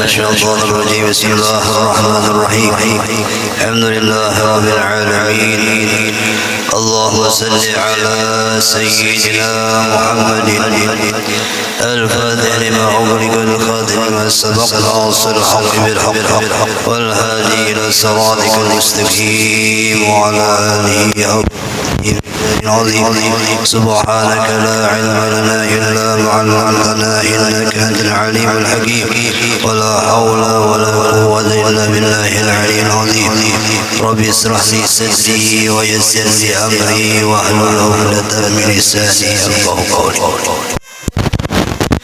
الشيطان الرجيم. بسم الله الرحمن الرحيم. الحمد لله رب العالمين. اللهم صل على سيدنا محمد الفاتح لما أغلق الخاتم لما سبق ناصر الحق بالحق والهادي إلى صراطك المستقيم وعلى آله العظيم. سبحانك لا علم لنا إلا ما علمتنا إنك أنت العليم الحكيم. ولا حول ولا قوة إلا بالله العلي العظيم. رب اشرح لي صدري ويسر لي أمري واحلل عقدة من لساني يفقهوا قولي.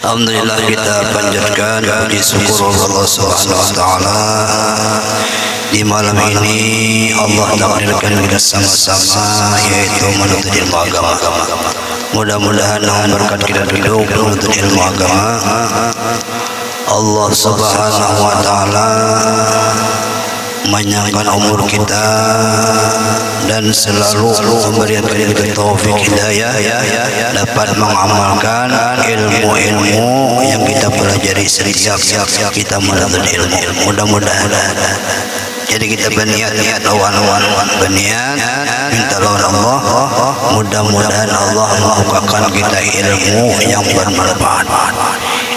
Alhamdulillah, kita panjatkan puji syukur Allah Subhanahu wa taala. Di malam ini Allah takdirkan kita sama-sama yaitu menuntut ilmu agama. Mudah-mudahan dengan berkat kita duduk menuntut ilmu agama, Allah Subhanahu wa taala menyangkan umur kita dan selalu memberikan kita taufik hidayah dapat mengamalkan ilmu-ilmu yang kita pelajari setiap kita menuntut ilmu. Mudah-mudahan jadi kita berniat lawan berniat minta lawan Allah, mudah-mudahan Allah membukakan kita ilmu yang bermanfaat,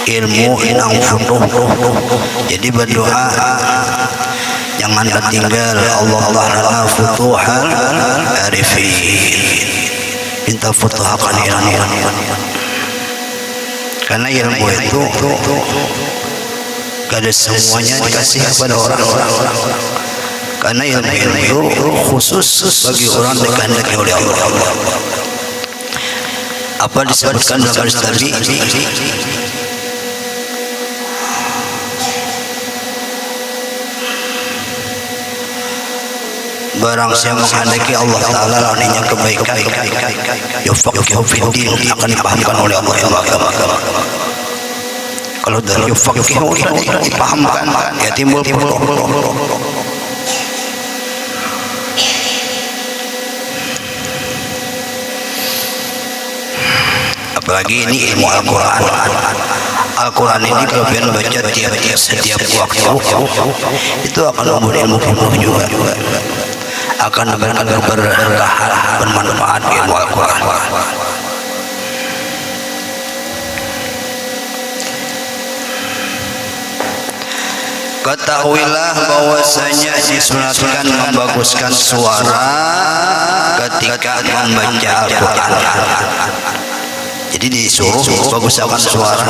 ilmu yang futuh. Jadi berdoa jangan tertinggal Allah lana futuhal arifin, minta futuhakan ilmu, karena ilmu itu gak ada semuanya dikasih kepada orang-orang, karena ilmu itu khusus bagi orang yang dikehendaki oleh Allah. Apa disebutkan dalam hadis tadi? Barang siapa menghendaki Allah Ta'ala laninya kebaikan, yufaqihu fiddin, akan dipahamkan oleh Allah yang agama. Kalau dari yufaqihu dipahamkan, ya timbul apalagi ini ilmu Al-Quran. Al-Quran ini kalau kalian baca setiap waktu itu akan memberi ilmu juga, akan bermanfaat ilmu Al-Quran. Ketahuilah bahwasanya disunatkan membaguskan suara ketika membaca Al-Quran. Jadi disuruh baguskan suara,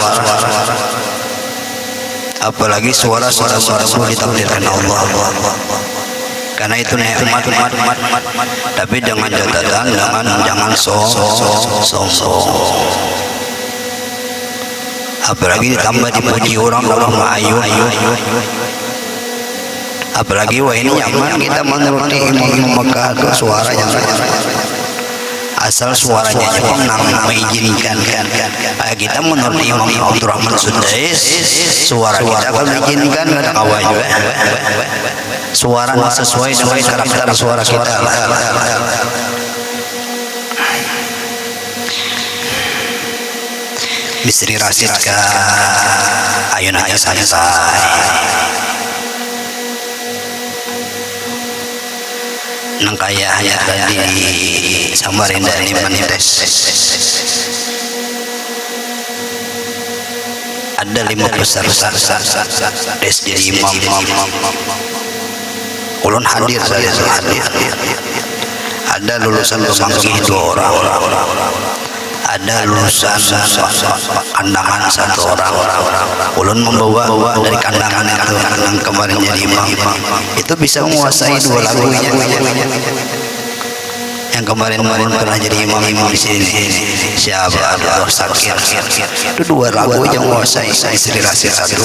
apalagi suara ditakdirkan Allah, karena itu nikmat. Tapi dengan catatan jangan sombong. Apalagi ditambah dipuji orang ayu. Apalagi wah ini nyaman kita menuruti imam Mekah itu suaranya. Asal suaranya mengizinkan kita menuruti Imam Abdurrahman Sudais, suara kita kan mengizinkan, ada kawan juga suara sesuai dengan karakter suara kita. Bisri Rasid ka ayun hanya santai nang kaya hanya tadi Samarinda ini manites ada 5 besar des jadi imam ulun hadir saya hadir, ada lulusan pemanggi 2 orang, ada lulusan kandangan 1 orang. Ulun membawa dari kandangan itu yang kemarin jadi imam itu bisa menguasai 2 lagunya. Yang kemarin pernah jadi imam di sini siapa Abdul Sakir itu 2 lagu yang menguasai. Istri Rasid 1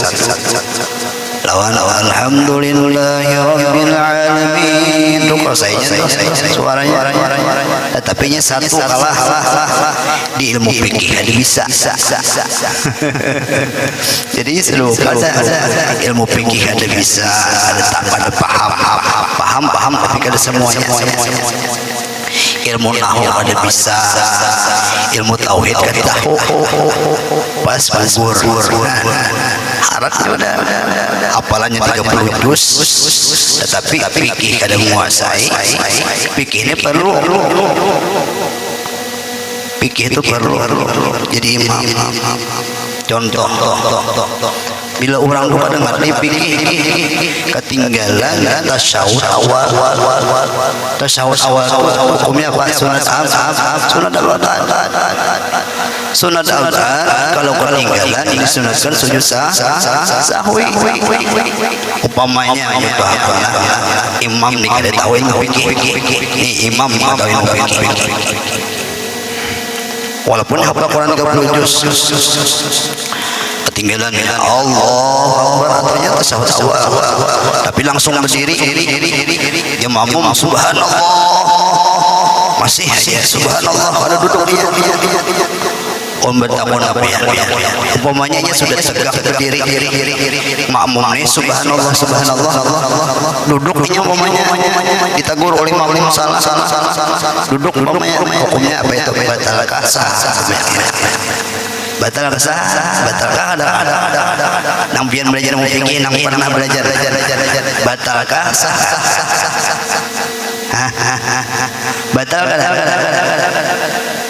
lawan alhamdulillahi rabbil alamin itu suaranya tapi nya 1 kalah di ilmu fikih ada bisa jadi seluruh ilmu fikih ada bisa ada tak pada paham tapi kada semuanya. Ilmu nahwu ada bisa, ilmu tauhid kada tahu pas gugur harat udah hafalannya 30 juz, tetapi fikih kada menguasai. Fikih ini perlu, fikih itu perlu jadi imam. Contoh, bila orang lupa dengar nih fikih ketinggalan tasawuf awal hukumnya apa? Sunat al-adhan kalau ketinggalan disunatkan sujud sahwi. Umpamanya imam nih kada tahu fikih, nih imam kada tahu fikih, walaupun hafal Quran 30 juz, ketinggalan Allah artinya tasawuf awal, tapi langsung berdiri dia mampu subhanallah, masih aja subhanallah pada duduk dia bertakun apa ya, umpamanya sudah tegak berdiri makmumnya subhanallah duduknya umpamanya ditegur oleh makmum salah duduk umpamanya hukumnya apa itu batal kasah, batal ada nang pian belajar mau fikih nang pernah belajar batal kasah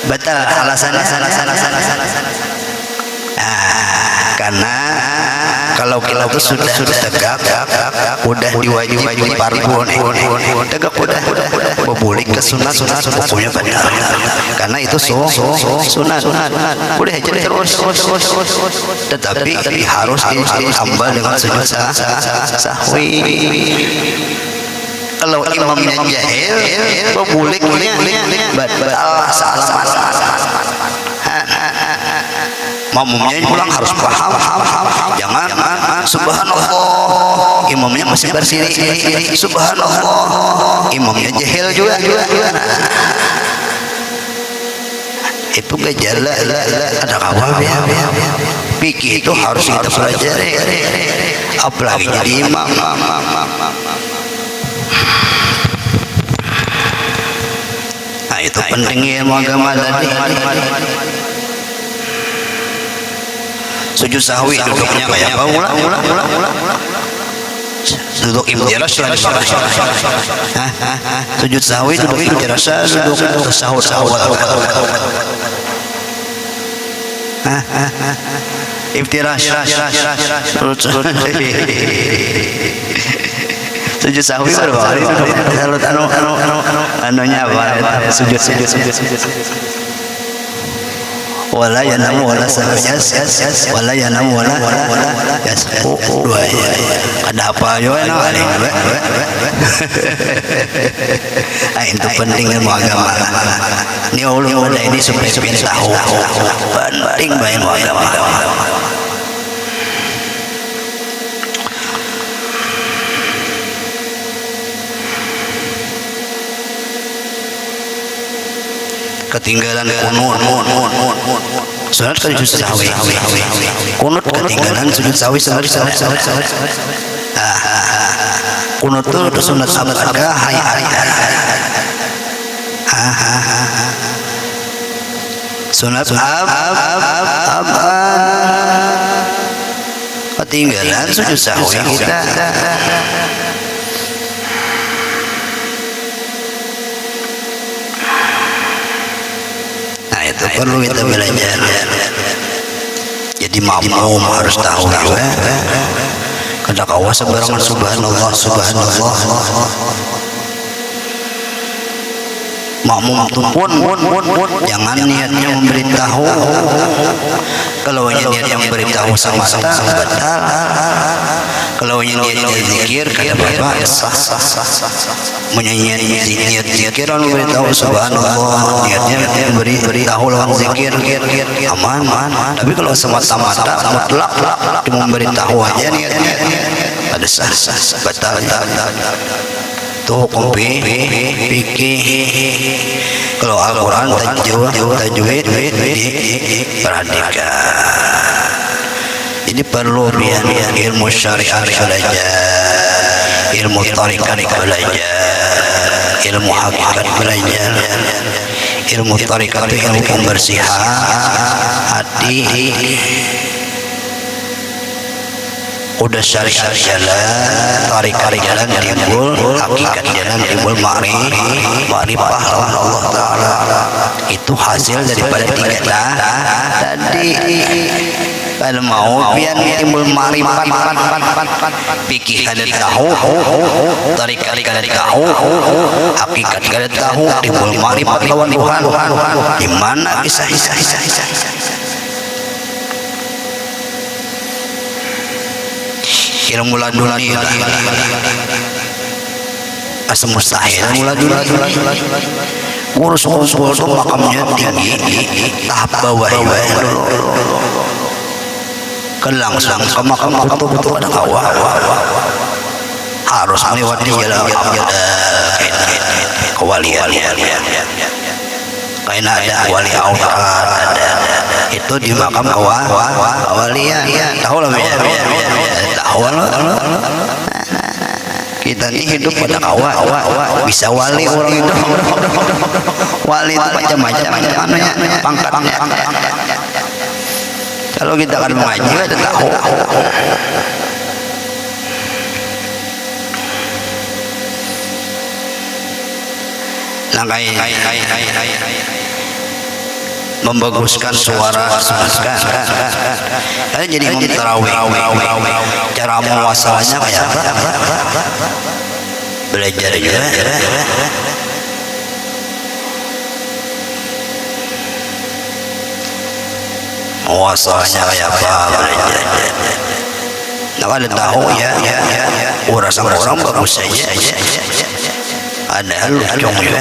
batal alasannya karena kalau kita itu sudah tegak udah diwajibkan parpun tegak udah boleh ke sunat hukumnya batal karena itu sunat boleh aja terus tetapi harus ditambah dengan sujud sahwi. Kalau imamnya jahil bolehnya salah makmumnya pulang harus paham, jangan subhanallah imamnya masih bersiri subhanallah imamnya jahil juga. Itu gejala ada kawan fikih itu harus kita pelajari, apalagi jadi imam. Nah itu pentingnya ilmu agama tadi. Sujud sahwi duduknya kayak apa? Ulang. Duduk imtiras sujud sahwi duduk imtiras duduk sahur imtiras sujud sahwi berapa kali? Anunya apa? Sujud wala yanamu wala wala yanamu wala yasbu dua ya. Ada apa yo enak kali. Itu penting ilmu agama. Ini ulun ada ini supaya tahu penting ilmu agama. Ketinggalan kunut sunat kan sujud sahwi kunut ketinggalan sujud sahwi kunut itu sunat sabda hayat sunat ketinggalan sujud sahwi kita itu perlu kita belajar. Jadi makmum harus tahu juga. Kada kawa sembarangan subhanallah. Makmum itu pun jangan niatnya memberitahu. Kalau niatnya memberitahu semata batal. Kalau niatnya zikir kada apa-apa sah. Menyanyian zikiran memberitahu subhanallah, niatnya memberitahu lawan zikir aman. Tapi kalau semata-mata mutlak memberitahu aja niatnya ada sah batal. Itu hukum fikih. Kalau Al-Quran tajwid diperhatikan. Ini perlu ilmu syariat belajar, ilmu tarikat belajar, ilmu hakikat belajar. Ilmu tarikat itu ilmu pembersihan hati. udah syariat jalan, tarik-tarik jalan timbul hakikat jalan, timbul ma'rifah lawan Allah Ta'ala. Itu hasil daripada tiga tadi. Kalau mau biar timbul ma'rifat, fikih kada tahu, tarik-tarik kada tahu, hakikat kada tahu, timbul ma'rifat lawan Tuhan. Di mana kisah. Ilmu laduni asal mustahil ilmu laduni urus makamnya tinggi tahap bawah kan langsung ke makam betul ada kawah harus melewati jalan kewalian karena ada wali Allah itu di makam kewalian tahu lah tahu kita ini hidup pada kawah bisa wali orang itu wali itu macam-macam pangkatnya kalau kita akan mengaji ada tahu langkai membaguskan suara jadi imam tarawih cara muasalahnya kayak belajar juga muasalahnya kayak apa belajar nah ada tahu ya orang bagus saja ada lucu juga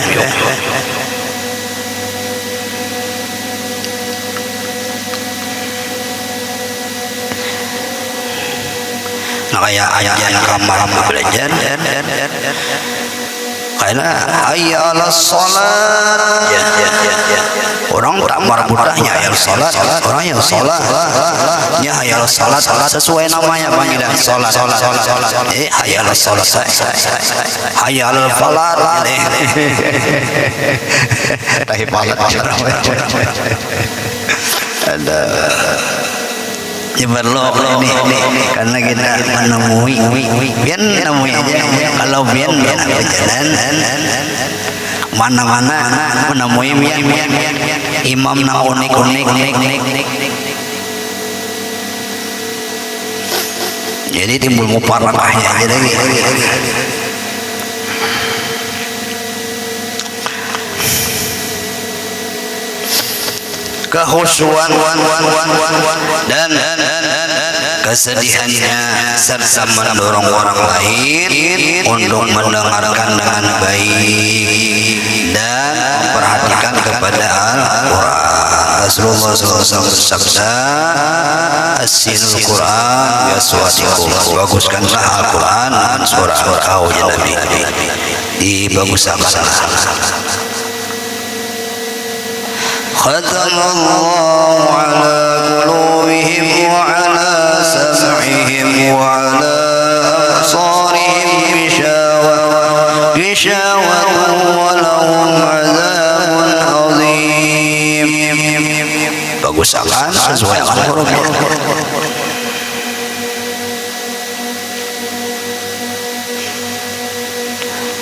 kayak ayat kamar belajar karena hayya 'alas shalat orang tak marbutahnya hayya 'alas shalat orang yang salat nya hayya 'alas shalat sesuai namanya panggilan salat hayya 'alas shalat hayya 'alal falah tahi falah ada Jebarlok ini karena kita menemui biar nemui aja kalau biar berjalan mana-mana menemui biar imam na unik jadi timbul muparakahnya jadi kehusuan dan kesedihannya serta mendorong orang lain untuk mendengarkan dengan baik dan memperhatikan kepada Al-Quran. Rasulullah SAW bersabda, "Asinul Quran biaswatikum." Baguskanlah Al-Quran dengan suara engkau ya Nabi. Dibaguskan. ختم الله على قلوبهم وعلى سمعهم وعلى أبصارهم غشاوة ولهم عذاب عظيم. Bagus akan sesuai huruf.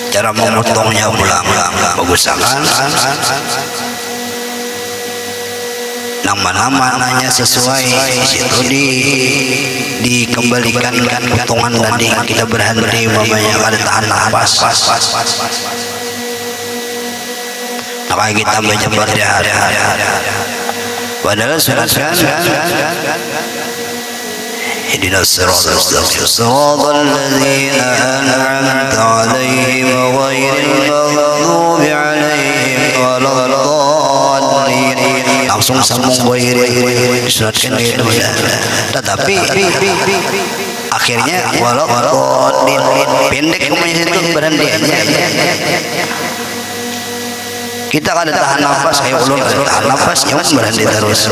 Cara memotongnya ulang-ulang bagus akan. Nama-namanya sesuai itu dikembalikan potongan tadi kita berhenti mamanya ada tahan nafas maka kita baca berjahar padahal surat ihdinas siratal mustaqim siratal ladzina an'amta 'alaihim ghairil maghdubi 'alaihim waladdallin langsung sambung disuratkan gitu ya. Tetapi akhirnya walaupun pendek kemudian itu berhenti aja. Kita kada tahan nafas kayak ulun tahan nafas yang berhenti terus.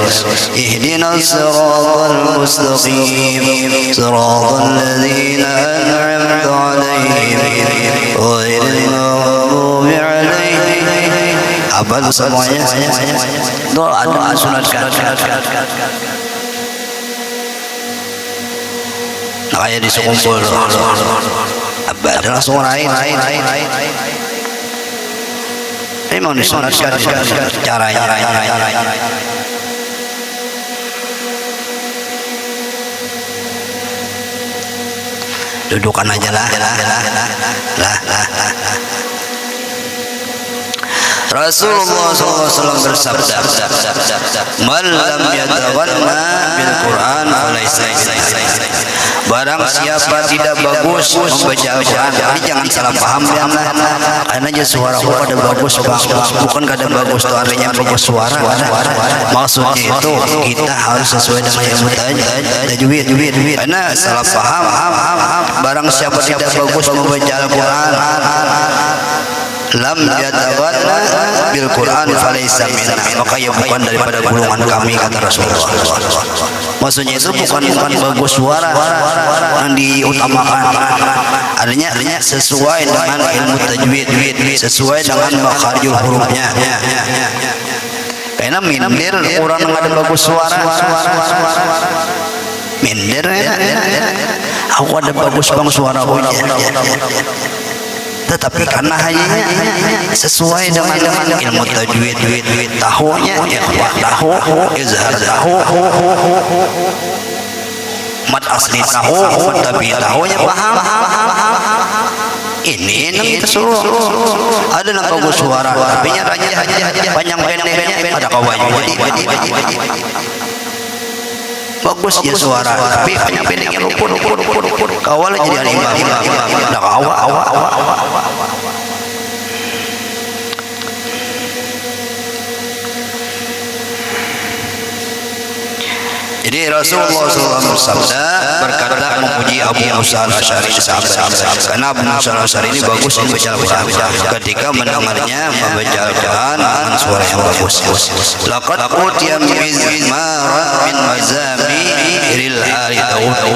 Ihdinas siratal mustaqim siratal ladzina an'amta 'alaihim ghairil maghdubi 'alaihim apa semuanya doa sunatkan kayak di sekumpul apa ada langsung lain memang disunatkan caranya dudukan aja lah. Rasulullah SAW bersabda, "Man lam yatawanna bil Quran falaysa barang siapa tidak bagus membaca Al-Quran." Jadi jangan salah paham ya, karena aja suara pada bagus bukan kada bagus tuh artinya bagus suara. Maksudnya itu kita harus sesuai dengan yang tajwid. Karena salah paham, barang siapa tidak bagus membaca Al-Quran lam yatawanna bil Quran falaysa minna, maka ia bukan daripada golongan kami, kata Rasulullah. Maksudnya itu bukan bagus suara yang diutamakan, artinya sesuai dengan ilmu tajwid, sesuai dengan makharijul hurufnya. Karena minder orang yang ada bagus suara, minder aku ada bagus bang suara tetapi karena hanya sesuai dengan ilmu tajwid, tahunya tahu, izhar tahu, mat asli tahu, tapi tahunya paham. Ini kesuruh ada yang bagus suara, tapi nya panjang pendeknya ada kawan bagus ya suara, tapi panjang pendeknya luput kawal jadi alimah ada awak. Jadi Rasulullah SAW bersabda berkata memuji Abu Musa al-Asy'ari, karena Abu Musa al-Asy'ari ini bagus membaca Al-Quran. Ketika mendengarnya membaca Al-Quran dengan suara yang bagus. Laqad utiya mizmaran min mazamiril ali Daud.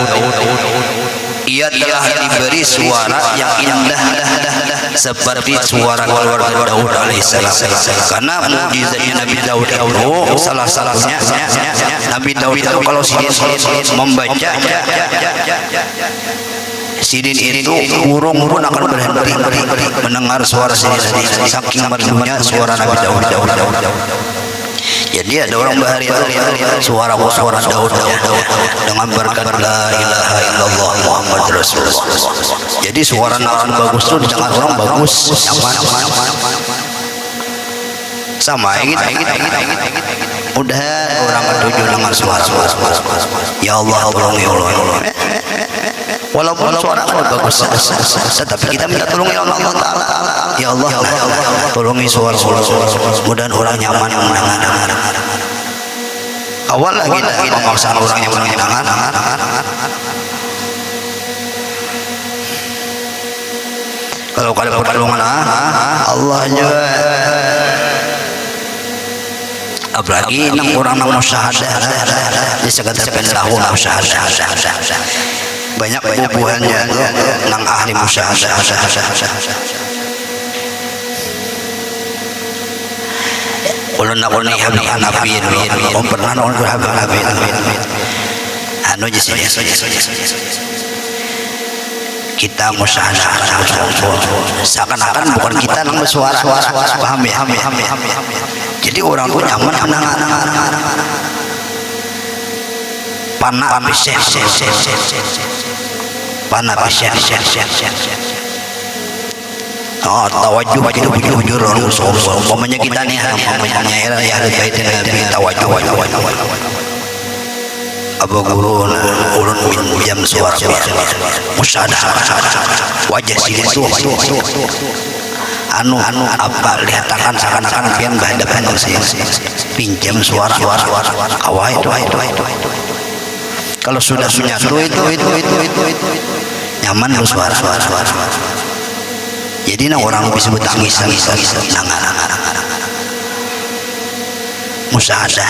Ia telah diberi suara yang indah seperti suara keluarga Daud alaihissalam. Karena mukjizatnya Nabi Daud itu salah satunya Nabi Daud itu kalau sidin membaca sidin itu burung pun akan berhenti mendengar suara sidin saking merdunya suara Nabi Daud. Jadi ada orang bahari suara Daud dengan berkat la ilaha illallah Muhammad Rasulullah. Jadi suara naran bagus itu dengan orang bagus nyaman sama gitu. Udah orang ketujuh dengan suara ya Allah ya Allah. Walaupun suara bagus, tetapi kita minta tolong ya Allah Taala. Ya Allah, tolongi suara mudah orang nyaman mendengar. Awal lagi memaksa orang yang mendengar. Kalau kalian pertolongan Allah juga. Apalagi enam orang musyahadah di sekitar tahun musyahadah. Banyak bubuhannya nang ahli musyahadah. Kalau nak orang habis Hanafi, om pernah orang Hanafi. Anu jadi kita musyahadah seakan-akan bukan kita yang bersuara, paham ya? Jadi orang pun nyaman mendengar. Panah syekh tawajuh bujur umpamanya kita nih umpamanya ya ahli bait Nabi tawajuh Abu Guru ulun min jam suara musyahadah wajah sini anu apa lihat tangan seakan-akan pian berhadapan pinjam suara kawai itu kalau sudah menyatu itu nyaman lu suara. Jadi nah orang bisa bertangis musyahadah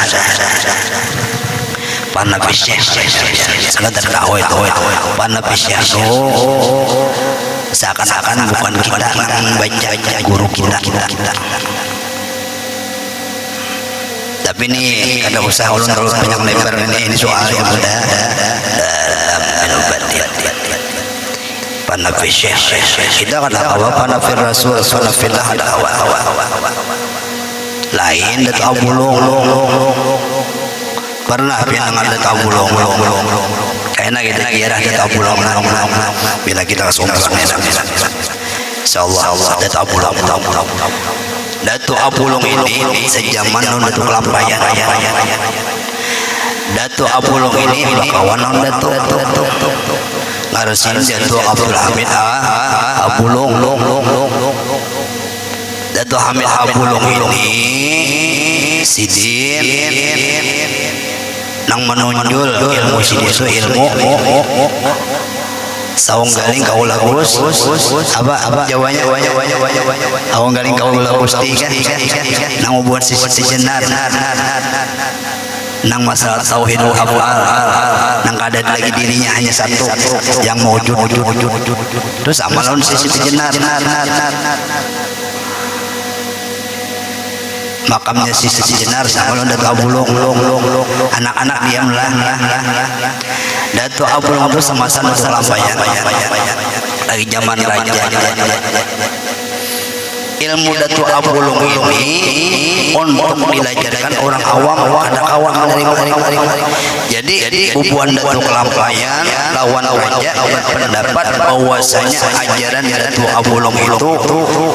panah syekh sangat tertawa itu panah syekh seakan-akan bukan kita yang baca guru kita. Tapi ini ada usaha ulun terus panjang lebar ini soal yang mudah dalam Panafi syekh kita kan hawa panafi rasul panafillah ada hawa lain dat abulong pernah pinangan dat abulong kayaknya kita kira dat abulong bila kita sombong insyaallah dat abulong datu abulong ini sejaman datu kelampayan datu abulong ini bakawan datu ngarasin datu Abdul Hamid abulong datu Hamid abulong ini sidin nang menonjol ilmu sidin ilmu sawang galing kaula Gus apa jawanya awang galing kaula Gusti kan nang hubungan si jenar nang masalah tauhid hafal nang kada lagi dirinya hanya satu yang mewujud terus amalan si jenar makamnya si jenar sama lo datu abulong anak-anak diamlah datu abulong itu sama-sama selampayan lagi zaman raja ilmu datu abulong ini untuk dilajarkan orang awam ada kawan dari jadi hubungan datu kelampayan lawan raja pendapat bahwasanya ajaran datu abulong itu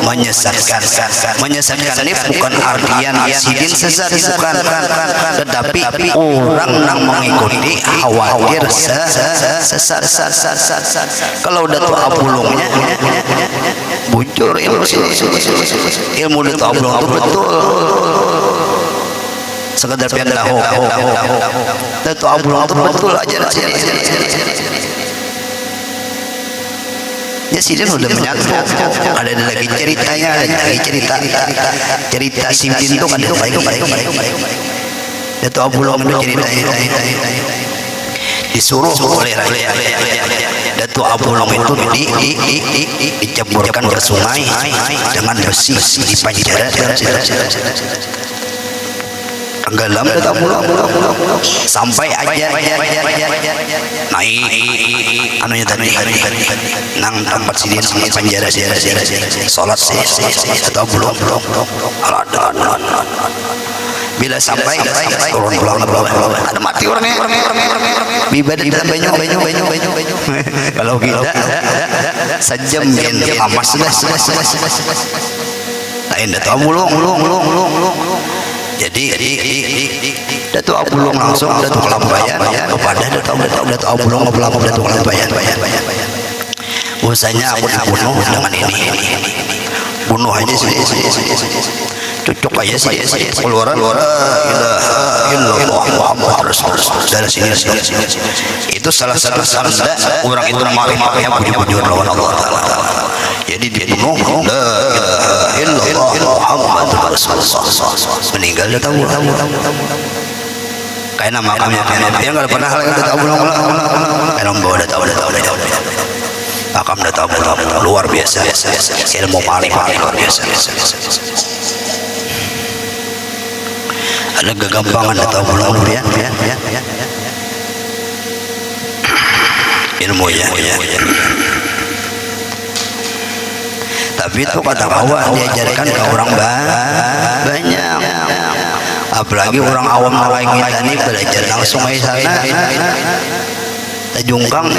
menyesatkan ini bukan artian sidin sesat bukan tetapi orang yang mengikuti khawatir sesat kalau datu abulongnya bujur ilmu datu abulong itu betul sekedar pian tahu datu abulong itu betul aja ya sidin udah menyatu ada lagi ceritanya cerita sidin itu kan baik datu abulong itu ceritanya disuruh oleh raja datu abulong itu diceburkan ke sungai dengan besi di penjara tenggelam datu abulong sampai aja naik anunya tadi nang tempat sidin penjara sholat datu abulong bila sampai turun pulang ada mati orangnya ibadah dalam banyu kalau kita sejam amas sudah lain datu abulong jadi datu abulong langsung datu kelampayan kepada datu abulong datu kelampayan usahanya aku bunuh dengan ini bunuh aja sih cocok aja sih keluaran illallah Muhammad Rasulullah dari sini itu salah satu tanda orang itu marifahnya bujur lawan Allah Ta'ala jadi dibunuh la ilaha illallah Muhammad Rasulullah meninggal dia tahu kayak nama makamnya dia nggak pernah hal yang tahu kayak membawa dia tahu makam dia tahu luar biasa ilmu marifah luar biasa ada kegampangan atau belum ya ilmu ya tapi itu kata bahwa diajarkan ke orang banyak apalagi orang awam lain kita ini belajar langsung dari sana tajungkang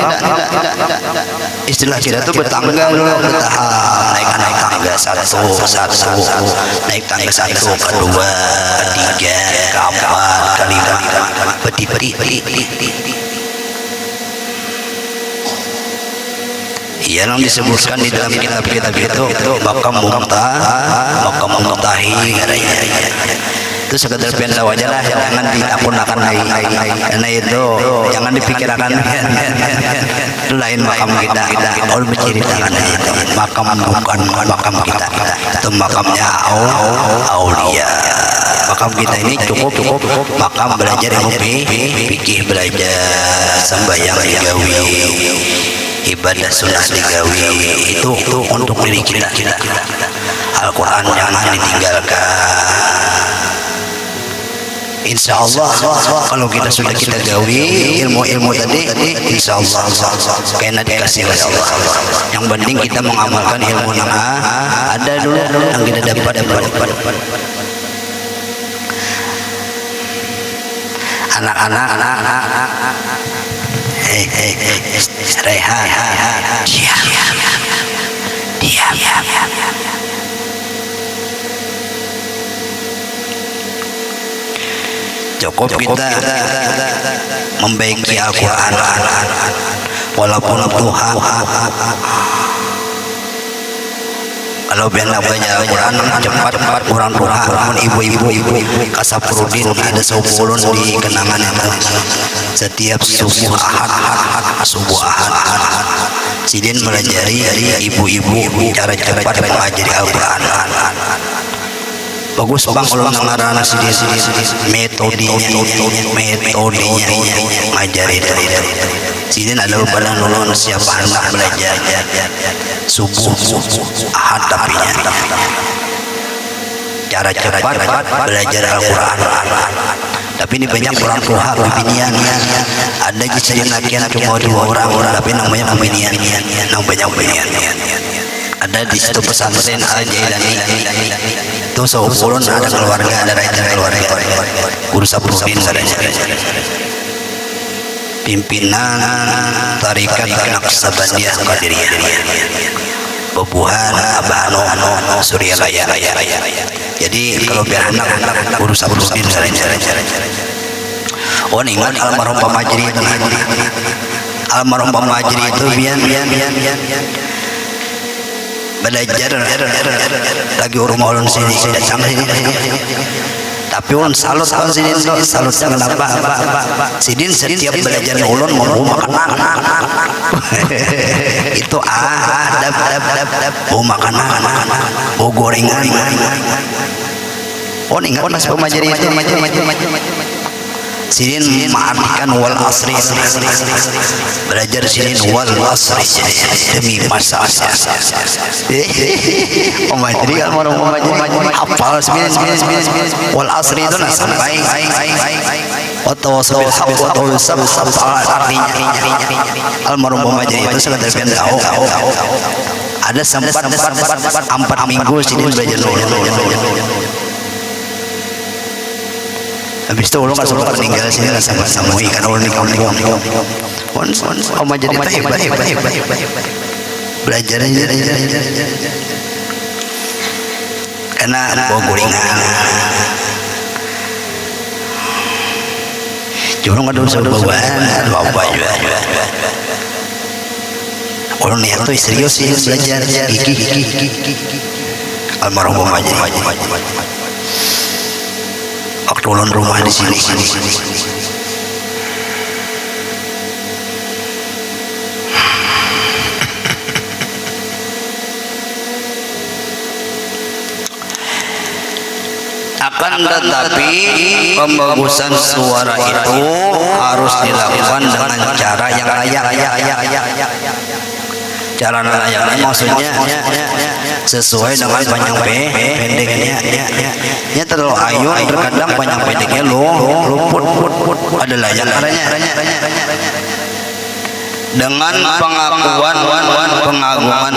istilah kita tuh bertangga dulu bertahap naik tangga satu naik tangga satu kedua ketiga keempat kelima peti yang disebutkan di dalam kitab-kitab itu makam mumtahi itu sekedar pendaw aja lah jangan diakun-akun karena itu jangan dipikirkan itu lain makam kita Allah menceritakan itu makam bukan makam kita itu makamnya aulia makam kita ini cukup makam belajar ilmu fikih belajar sembahyang digawi ibadah sunnah digawi itu untuk diri kita Al-Quran jangan ditinggalkan Insya Allah kalau kita sudah kita gawi ilmu-ilmu tadi, insya Allah kena dikasih oleh Allah. Yang penting kita mengamalkan ilmu yang ada dulu yang kita dapat. Anak-anak, rehat, diam. Cukup kita membaiki Al-Quran, walaupun Tuhan kalau benar baca Al-Quran cepat kurang Tuhan. Ibu-ibu Kasapurudin ada sebulan di kenangan itu setiap subuh ahad sidin melajari ibu-ibu cara cepat mengajari Al-Quran. Bagus bang kalau ngarana sidin metodenya ngajari sidin ada pada nolong siapa anak belajar subuh ahad tapinya cara cepat belajar Al-Quran. Tapi ini banyak orang tua pembinian, ada kisah yang nakian cuma 2 orang tapi namanya pembinian, banyak pembinian. Ada di situ pesantren Al-Jailani itu seupulun ada keluarga, ada rakyat keluarga Ursa Purudin pimpinan tarikat Naqsabandiyah Qadiriyah Bebuhan Abah Surya Raya. Jadi kalau biar anak Ursa Purudin ingat almarhum Pak Majri itu bian belajar lagi rumah ulun sini datang sini. Tapi ulun salut kan sini salut kenapa sidin setiap belajar ulun mau makan itu makanan mau gorengan ingat Mas Pemajari itu sidin mengartikan wal asri, belajar sidin wal asri demi masa Pemajari kan mau hafal 9 wal asri itu sampai Wattawasabil haqq wattawasabil artinya almarhum Pemajari itu sudah tahu ada sempat 4 minggu sidin belajar habis itu ulun suruh meninggal sini sama ikan ulun Oma jadi hebat belajar aja karena bawa gulingan cuma nggak ada usaha bawaan apa juga ulun niat tuh serius sih belajar gigi almarhum Oma jadi waktu ulun rumah di sini. Akan tetapi pembagusan suara itu harus dilakukan dengan cara yang layak. Cara layaknya maksudnya sesuai dengan panjang pendeknya. Ya terlalu ayu terkadang panjang pendeknya luput ada layak adanya. Dengan pengagungan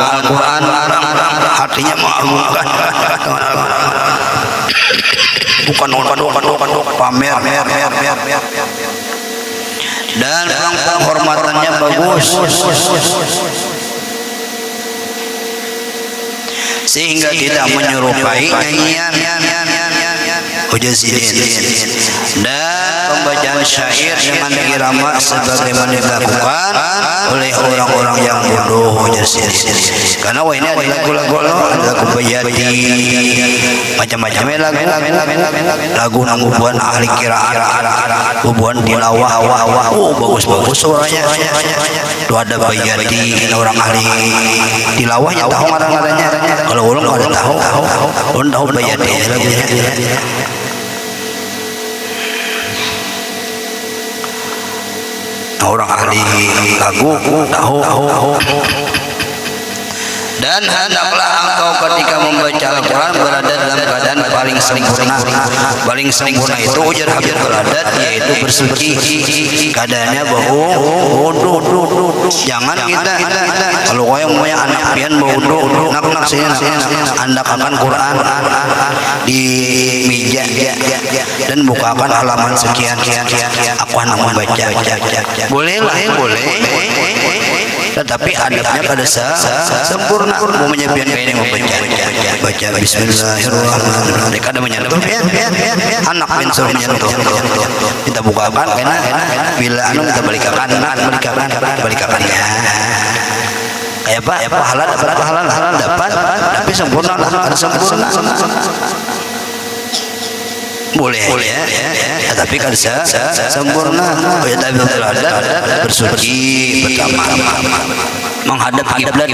Al-Quran hatinya mengagungkan bukan pamer dan penghormatannya bagus sehingga tidak menyerupai nyanyian hujazidin dan pembacaan syair dengan irama sebagaimana dilakukan oleh orang-orang yang bodoh hujazidin. Karena ini ada lagu-lagu lagu bayati macam-macamnya lagu bubuhan ahli qiraat bubuhan tilawah bagus-bagus suaranya itu ada bayati orang ahli tilawahnya tahu ngarang-ngarangnya. Kalau ulun nggak tahu ulun tahu bayati lagunya. Orang ahli lagu tahu. Dan hendaklah engkau ketika membaca Al-Quran berada dalam keadaan paling paling sempurna itu ujar Habib Beradat yaitu bersuci keadaannya bau wudu. Jangan kita kalau yang punya anak pian bau wudu nak sini anda akan Quran di meja dan bukakan halaman sekian aku anak membaca boleh tetapi adabnya pada sempurna umumnya pian ini membaca bismillahirrahmanirrahim kada menyentuh anak pian suruh menyentuh kita bukakan karena bila kita balikan kayak apa halal dapat tapi sempurna ada sempurna boleh ya tapi kan sempurna tapi ada bersuci pertama menghadap kiblat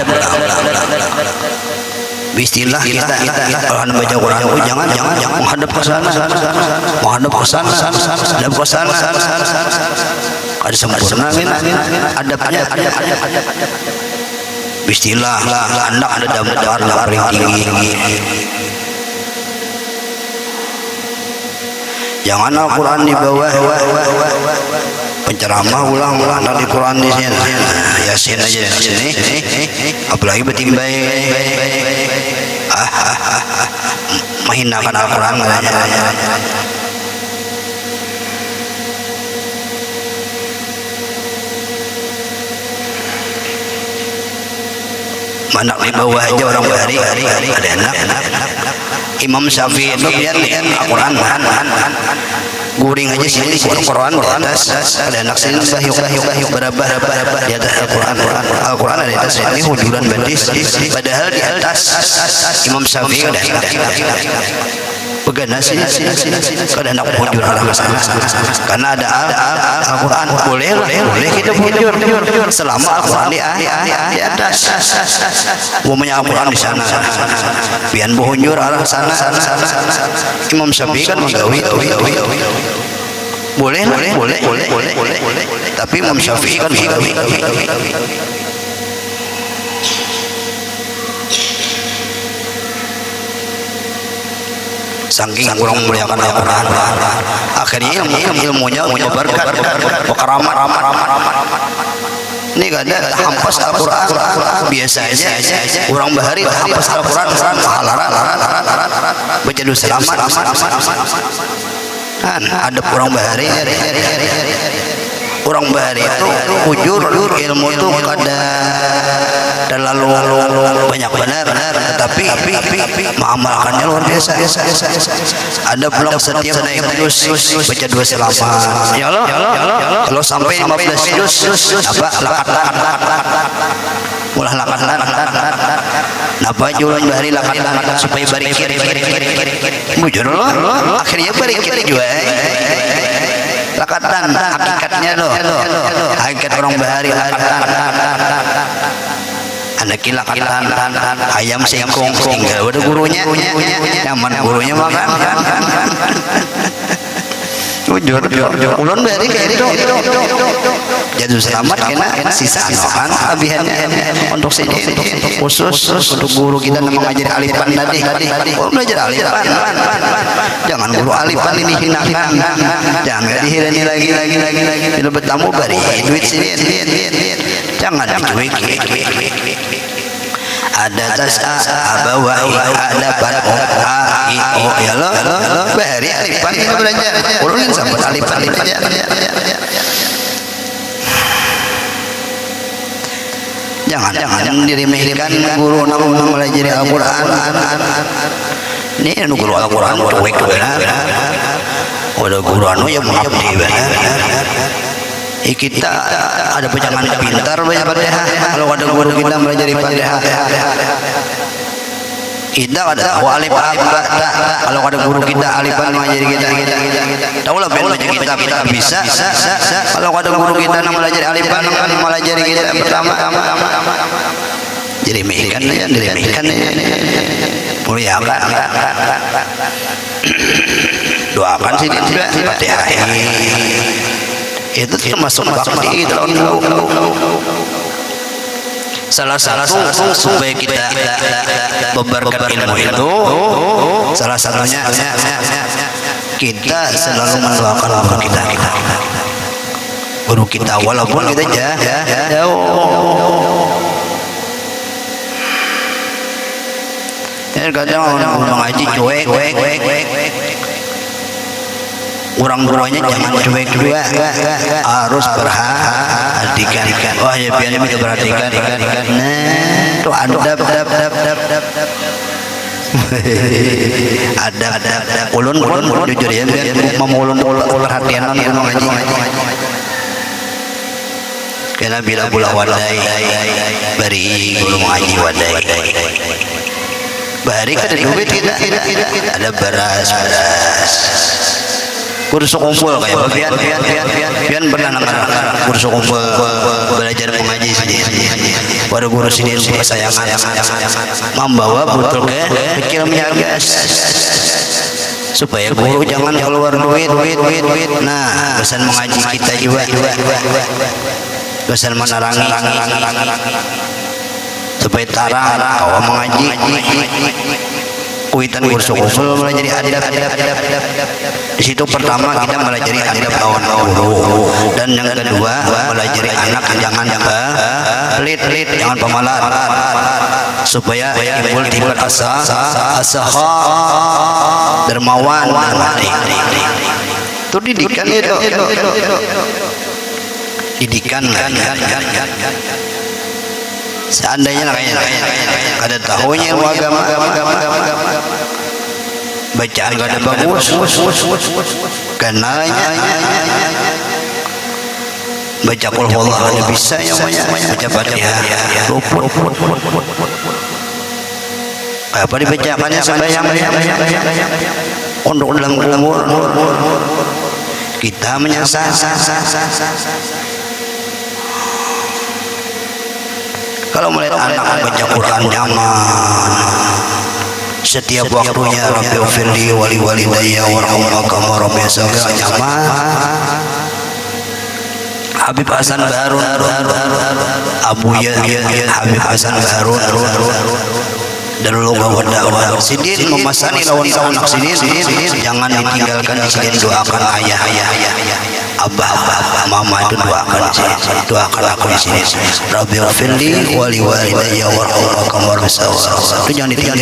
Bismillah kita kalau anda baca Quran jangan menghadap ke sana ada sempurna adabnya Bismillah anda ada damar yang tinggi jangan Al-Quran di bawah penceramah ulang dari Quran di sini Yasin aja di sini apalagi betimbai menghinakan Al-Quran mana di bawah aja orang bahari ada enak Imam Syafi'i itu lihat Al-Quran guring aja sini Quran di atas ada anak sini bahyuk berabah di atas Al-Quran ada di atas ini hujuran bandis padahal di atas Imam Syafi'i ada begana sini kada nak hujur arah sana karena ada Al-Quran boleh kita hujur selama Al-Quran di atas umumnya Al-Quran di sana pian hujur arah sana Imam Syafi'i kan menggawi boleh tapi Imam Syafi'i kan menggawi saking kurang memuliakan Al-Quran akhirnya ilmunya menyebarkan keramat ini kada hampas Al-Quran biasa aja orang bahari hampas Al-Quran halaran baca dulu selamat kan ada orang bahari itu hujur ilmu itu kada lalu banyak benar tetapi mengamalkannya luar biasa ada pulang setiap naik juz baca dua selamat ya Allah kalau sampai 15 juz apa lakat ulah lakat napa jualan bahari lakat supaya barikir bujur Allah akhirnya barikir juga lakatan hakikatnya hakikat orang bahari lakatan anak kilakatan ayam singkong tinggal ada gurunya nyaman gurunya makan jujur ulun bahari kayak itu jatuh selamat kena sisa makan abihannya untuk sini khusus untuk guru kita mengajari alifan tadi belajar alifan jangan guru alifan ini hinakan jangan dihirani lagi bila bertamu bari duit sini jangan dicuik ada tas abawa ada pada ya lo bahari alifan kita belajar ulun sampai alifan aja jangan diremehkan guru namun mempelajari Al-Quran ini guru Al-Quran cuek udah guru anu yang mengabdi kita ada pejangan pintar banyak Fatihah kalau ada guru kita mempelajari Fatihah kita ada alif kalau ada guru kita alifan mengajari kita tahu lah baca kitab kita bisa kalau ada guru kita yang mempelajari alifan mempelajari kita pertama diremehkan muliakan doakan sih juga Fatihah itu termasuk bakti dalam salah satu supaya kita memberkat ilmu itu, salah satunya kita selalu mendoakan guru kita walaupun kita jauh. Kadang orang mengaji cuek, orang tuanya jangan cuek juga, harus perhatikan. Oh ya biar kita perhatikan. Nah, tuh adab. Ada ulun jujur ya, memulun perhatian orang mengaji. Karena bila wadai bari guru mengaji wadai. Bari ada duit tidak ada beras kursus kumpul kayak pian pernah kursus kumpul belajar mengaji pada guru sini kesayangan membawa botol ke kecil menyagas supaya guru jangan keluar duit. Nah pesan mengaji kita juga pesan menerangi supaya tarang kau mengaji kuitan kursus kumpul melajari adab. Di situ pertama kita melajari adab lawan guru, dan yang kedua melajari anak jangan pelit, jangan pemalas, supaya timbul asa dermawan. Itu didikan itu. Didikan seandainya ada tahunya ilmu agama bacaan gak ada bagus karena baca qul huwallahu hanya bisa yang banyak baca Fatihah luput apa dibacakannya sembahyang untuk dalam kubur kita menyasar. Kalau melihat anak baca Quran nyaman setiap waktunya, Rabbi ufirli wali walidayya warhamhuma kama rabbayani shaghira, nyaman. Habib Hasan Baharun, Abuya Habib Hasan Baharun dan logo dakwah sidin memasani lawan anak sidin, jangan ditinggalkan di sidin, doakan ayah, abah, mama itu doakan aku di sini. Rabbi ufirli wali walidayya warhamhuma kama rabbayani shaghira, itu jangan ditinggal.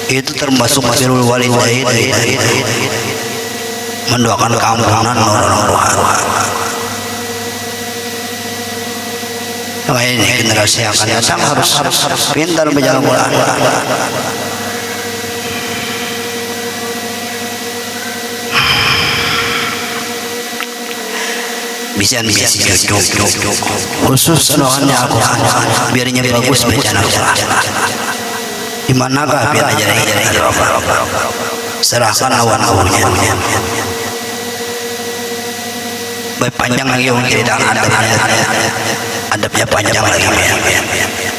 Itu termasuk birrul walidain, mendoakan keampunan orang tua. Makanya generasi yang akan datang harus pintar berjalan Quran. Bisa cukup khusus doanya Al-Quran biarnya bagus bacaan Al-Quran. Di manakah biar aja serahkan lawan-lawannya. Baik panjang lagi yang kita adabnya panjang lagi,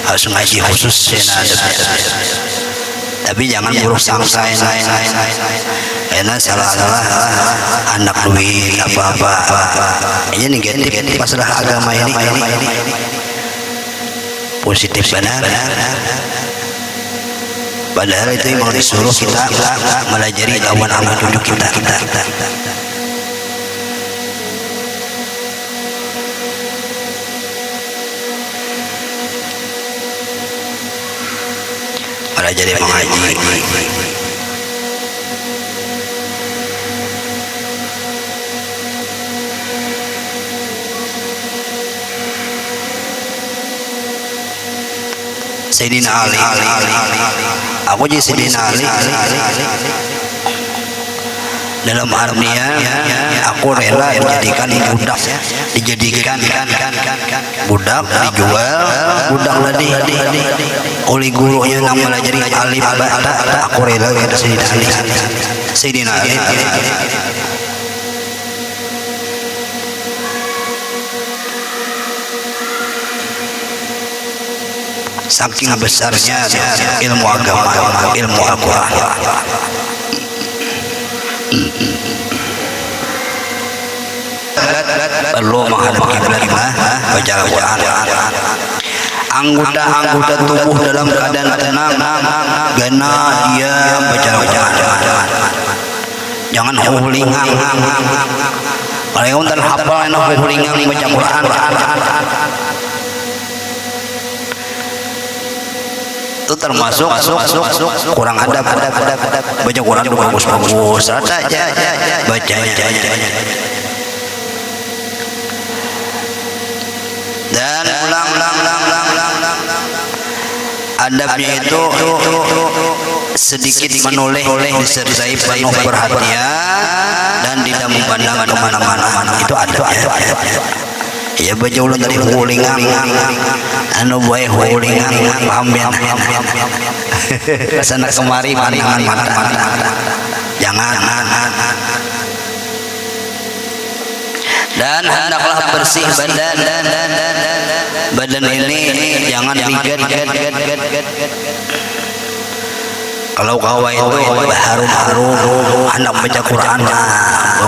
harus ngaji khusus adabnya. Tapi jangan buruk sangka enak salah anak duit apa ini negatif. Masalah agama ini positif benar. Padahal itu memang disuruh kita melajari lawan anak cucu kita. Melajari mengaji. Sayyidina Ali, aku jadi Sayyidina Ali dalam artian aku rela dijadikan budak, dijual budak tadi oleh gurunya yang melajari alif ba, aku rela kata Sayyidina Ali. Saking besarnya ilmu agama, ilmu Al-Quran. perlu menghadap kiblat baca Al-Quran. Anggota-anggota tubuh dalam keadaan tenang, gana diam baca Al-Quran. Jangan hulingang. Kalau yang hafal enak hulingang baca Quran. Itu termasuk kurang adab. Baca Quran itu bagus rata aja baca. Dan ulang adabnya itu sedikit menoleh disertai penuh perhatian dan tidak memandang kemana-mana. Itu adabnya. Ya baca ulang dari hulingang anu bae hulingang paham ya. Kesana kemari pandangan mata. Jangan. Dan hendaklah bersih badan ini jangan digat. Kalau kawa itu harum anak baca Quran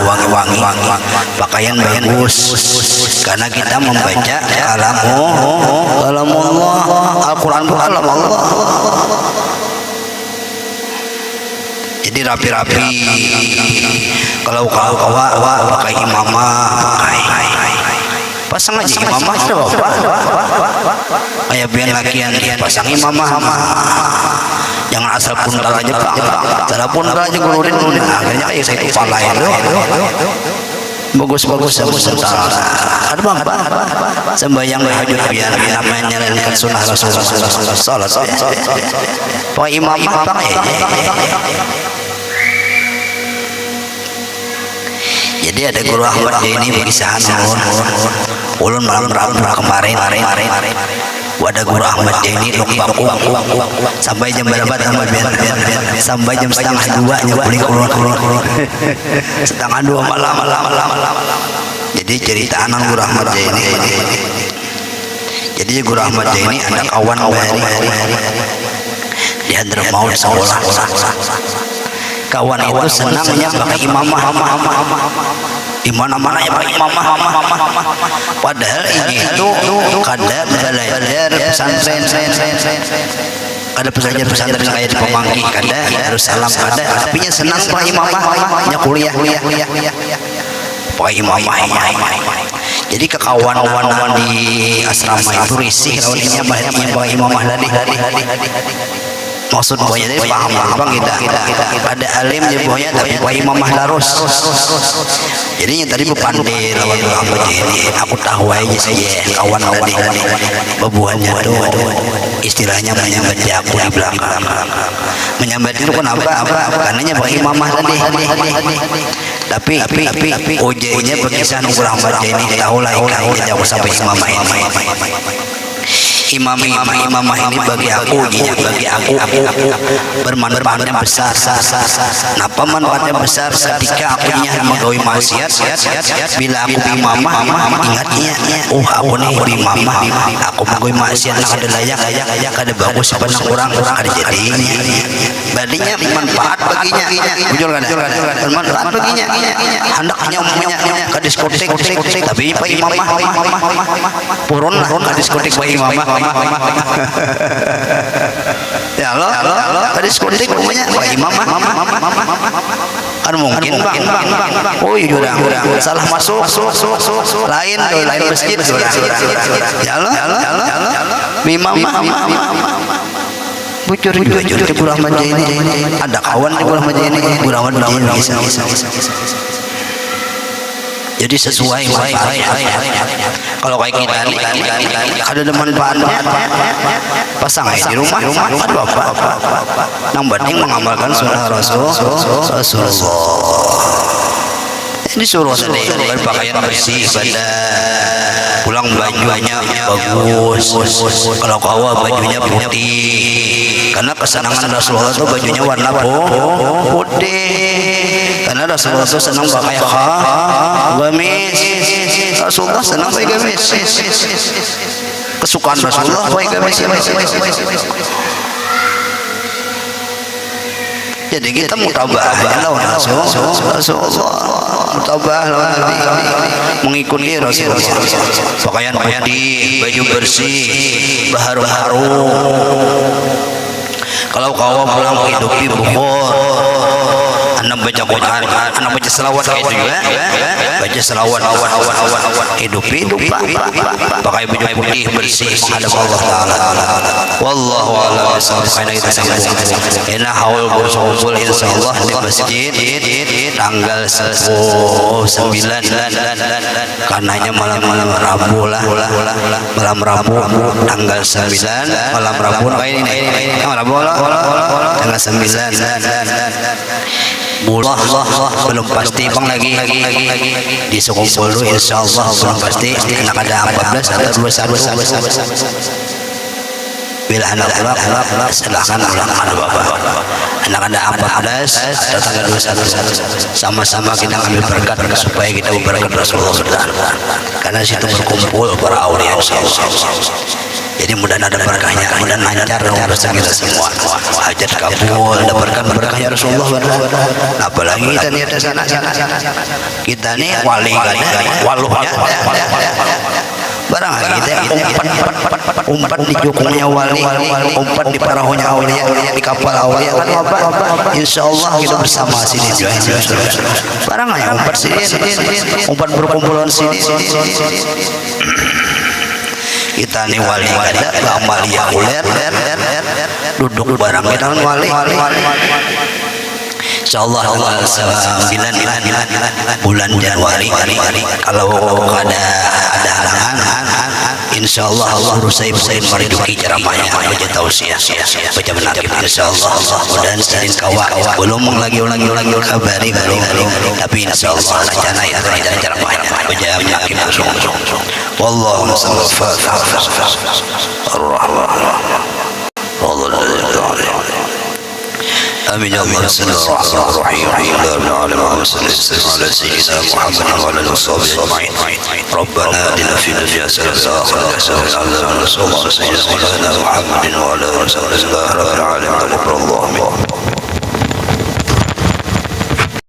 wangi pakaian bagus karena kita membaca kalamullah. Al-Quran itu kalam Allah. Jadi rapi-rapi. Kalau kawa pakai imamah pasang aja imamah itu kayak biar lakian pasang imamah. Jangan asal puntal aja Pak. Asal puntal aja gulurin akhirnya kayak saya kepala itu. Bagus sebentar. Ada bang sembahyang tahajud biar namanya menjalankan sunnah Rasulullah salat. Pak imam pakai. Jadi ada Guru Ahmad ini berkisahan ulun malam kemarin wadah Guru Ahmad ini luk bangku sampai jam berapa sampai jam setengah 2 nyebuli keluar setengah 2 malam. Jadi cerita anak Guru Ahmad ini. Jadi Guru Ahmad ini ada kawan di Hadramaut sekolah. Kawan itu senangnya pakai imamah. Imana ya pakai imamah. Padahal ini itu kada belajar pesantren. Ada pesantren kayak di Pemangki kada harus salam kada. Tapi nya senang pakai imamah. Nya kuliah. Pakai imamah. Jadi ke kawan-kawan di asrama itu risih kalau dia pakai imamah tadi. Maksud bohnya dari paham kita ada alim je bohnya tapi pakai imamah larus. Jadinya tadi berpandai lawan Muhammad ini. Aku tahu aja saja kawan tadi bebuannya tuh istilahnya menyambat aku di belakang. Menyambat itu kenapa? Karenanya pakai imamah tadi. Tapi OJ-nya berkisah Guru Ahmad ini tahu lah jauh sampai imamah ini. Imamah ini bagi aku bermanfaatnya besar. Kenapa manfaatnya besar? Ketika aku menggawe maksiat, bila aku imamah ingatnya, aku nih imamah, aku menggawe maksiat kada layak, kada bagus sepanjang kurang ada jadinya. Badinya manfaat baginya, jujur kan? Bermanfaat baginya. Hendaknya umumnya ke diskotik, tapi pak imamah purun lah ke diskotik pak imamah. Ya lo tadi diskotik umumnya pak imamah. Kan mungkin bang. Oh iya udah salah masuk. Lain masjid. Ya lo imamah. Bujur di Guru Ahmad ini ada kawan di Guru Ahmad ini Guru Ahmad ini bisa. Jadi sesuai kalau kayak kita nih ada manfaatnya pasang aja di rumah ada apa yang penting mengamalkan sunnah Rasulullah. Disuruh tadi berpakaian bersih pulang bajunya bagus. Kalau kawa bajunya putih karena kesenangan Rasulullah itu bajunya warna putih karena Rasulullah itu senang pakai gamis. Rasulullah senang pakai gamis. Kesukaan Rasulullah pakai gamis. Jadi kita mutabah lawan Rasulullah, mutabah lawan Nabi, mengikuti Rasulullah. Pakaian putih, baju bersih, baharu-haru. Kalau kau pulang menghidupi bukhor, anak baca Quran, anak baca selawat kayak juga, baca selawat, hidupi, pakai baju putih bersih menghadap Allah Taala. Wallahu a'lam bishawab. Karena kita sambung, ina haul berkumpul insyaallah di masjid tanggal 9, karenanya malam Rabu lah, malam Rabu tanggal 9, malam Rabu kayak ini, malam Rabu tanggal 9 bulan belum pasti bang lagi di sekumpul dulu insyaallah belum pasti anak ada 14 atau 21 bila anak pulang silahkan pulang ada bapak anak ada 14 atau tanggal 21 sama-sama kita ambil berkat supaya kita berkat Rasulullah karena situ berkumpul para aulia insyaallah. Jadi mudah ada berkahnya, mudah lancar urusan kita semua. Hajat kabul, ada berkahnya Rasulullah. Apalagi kita niat ke sana. Kita nih wali kan, waluhnya. Barang kita umpat di jukungnya wali, umpat di perahunya aulia, di kapal aulia kan apa? Insyaallah kita bersama sini juga. Barang yang umpat sini, umpat berkumpulan sini. Kita nih wali ada amalia uler duduk bareng kita wali insyaallah tanggal 9 bulan Januari kalau ada halangan insyaallah Allah rusai mariduki ceramahnya baca tausiah baca menakib insyaallah dan sedin kawa belum lagi kabari baru tapi insyaallah rencana ya ceramahnya baca menakib wallahu a'lam. آمين يا الله. بسم الله الرحمن الرحيم الحمد لله رب العالمين وصلى الله على سيدنا محمد وعلى آله وصحبه أجمعين. ربنا آتنا في الدنيا حسنة وفي الآخرة حسنة وقنا عذاب النار. صلى الله على سيدنا محمد وعلى آله وصحبه. بسم الله الرحمن الرحيم.